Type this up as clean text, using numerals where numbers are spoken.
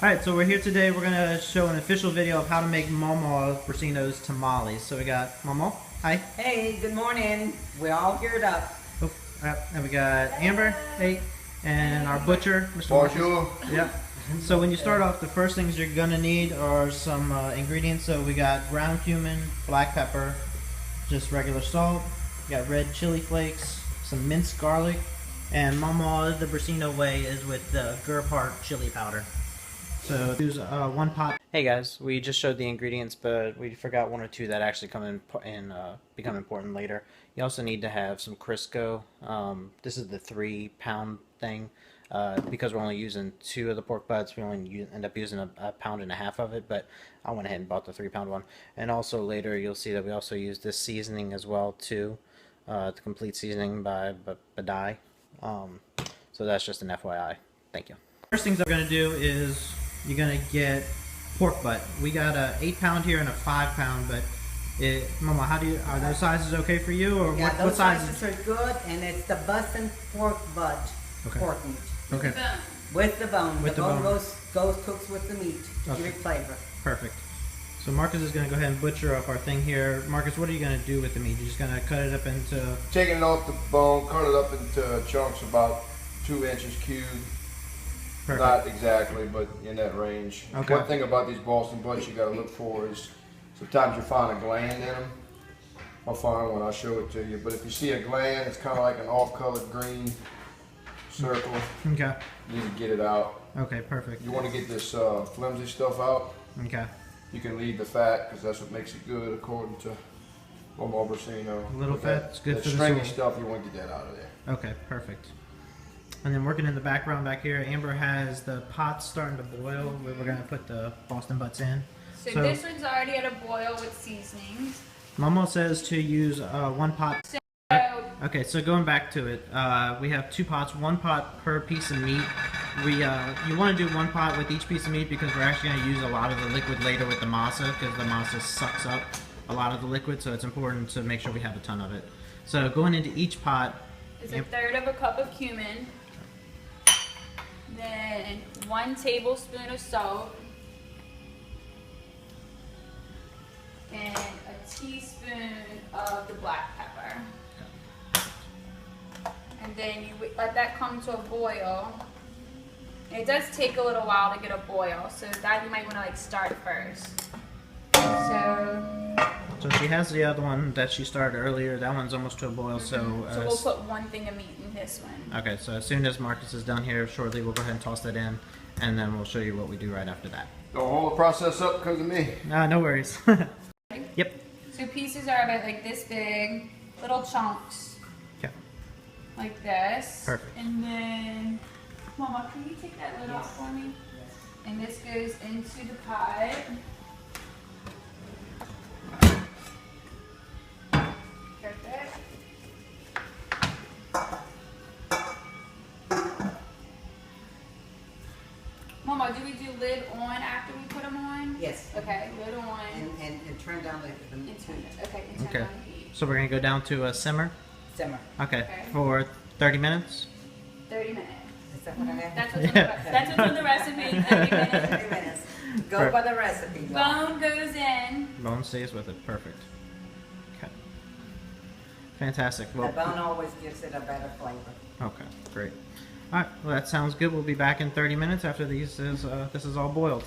Alright, so we're here today. We're going to show an official video of how to make Mawmaw Brasino's tamales. So we got Mawmaw. Hi. Hey, good morning. We're all geared up. Oh, and we got Amber. Hey. And our butcher, Mr. Bonjour. Yeah. So when you start off, the first things you're going to need are some ingredients. So we got ground cumin, black pepper, just regular salt. We got red chili flakes, some minced garlic, and Mawmaw the Brasino way is with the Gerhardt chili powder. So use one pot. Hey guys, we just showed the ingredients, but we forgot one or two that actually come in and become important later. You also need to have some Crisco. This is the 3-pound thing. Because we're only using 2 of the pork butts, we only end up using a pound and a half of it, but I went ahead and bought the 3-pound one. And also later you'll see that we also use this seasoning as well too, the complete seasoning by Badai. So that's just an FYI. Thank you. First things I'm going to do is you're going to get pork butt. We got a 8-pound here and a 5-pound, but Mama, are those sizes okay for you, or yeah, what sizes? Those sizes are good, and it's the bussin' pork butt, okay. Pork meat. Okay. With the bone. With the bone cooks with the meat to okay. give it flavor. Perfect. So Marcus is going to go ahead and butcher up our thing here. Marcus, what are you going to do with the meat? You're just going to cut it up into... Taking it off the bone, cut it up into chunks about 2 inches cubed. Perfect. Not exactly, but in that range. Okay. One thing about these Boston butts you got to look for is sometimes you find a gland in them. I'll find one, I'll show it to you. But if you see a gland, it's kind of like an off-colored green circle. Okay. You need to get it out. Okay, perfect. You want to get this flimsy stuff out. Okay. You can leave the fat because that's what makes it good according to Mawmaw Brasino. A little fat, it's good for the stringy soul. stuff, you want to get that out of there. Okay, perfect. And then working in the background back here, Amber has the pot starting to boil. We're going to put the Boston butts in. So this one's already at a boil with seasonings. Mama says to use 1 pot. So, Okay, so going back to it, we have 2 pots, 1 pot per piece of meat. You want to do 1 pot with each piece of meat because we're actually going to use a lot of the liquid later with the masa, because the masa sucks up a lot of the liquid, so it's important to make sure we have a ton of it. So going into each pot is a 1/3 cup of cumin, then 1 tablespoon of salt, and a teaspoon of the black pepper. And then you let that come to a boil. And it does take a little while to get a boil, so that you might want to like start first. So she has the other one that she started earlier. That one's almost to a boil, so we'll put 1 thing of meat in this one. Okay, so as soon as Marcus is done here shortly, we'll go ahead and toss that in, and then we'll show you what we do right after that. Don't hold the process up, come to me. No worries. Yep. So pieces are about like this big, little chunks. Okay. Like this. Perfect. And then, Mama, can you take that lid off for me? Yes. And this goes into the pot. Perfect. Mama, do we do lid on after we put them on? Yes. Okay, lid on. And turn down the And turn it. Okay, and turn Okay. on the heat. So we're going to go down to a simmer. simmer. Okay, for 30 minutes. 30 minutes. Is that what I have? That's what's on the recipe. 30 minutes. 30 minutes. Go by the recipe. Bone goes in. Bone stays with it. Perfect. Okay. Fantastic. The Well, bone always gives it a better flavor. okay, great. All right, well that sounds good. We'll be back in 30 minutes after this is all boiled.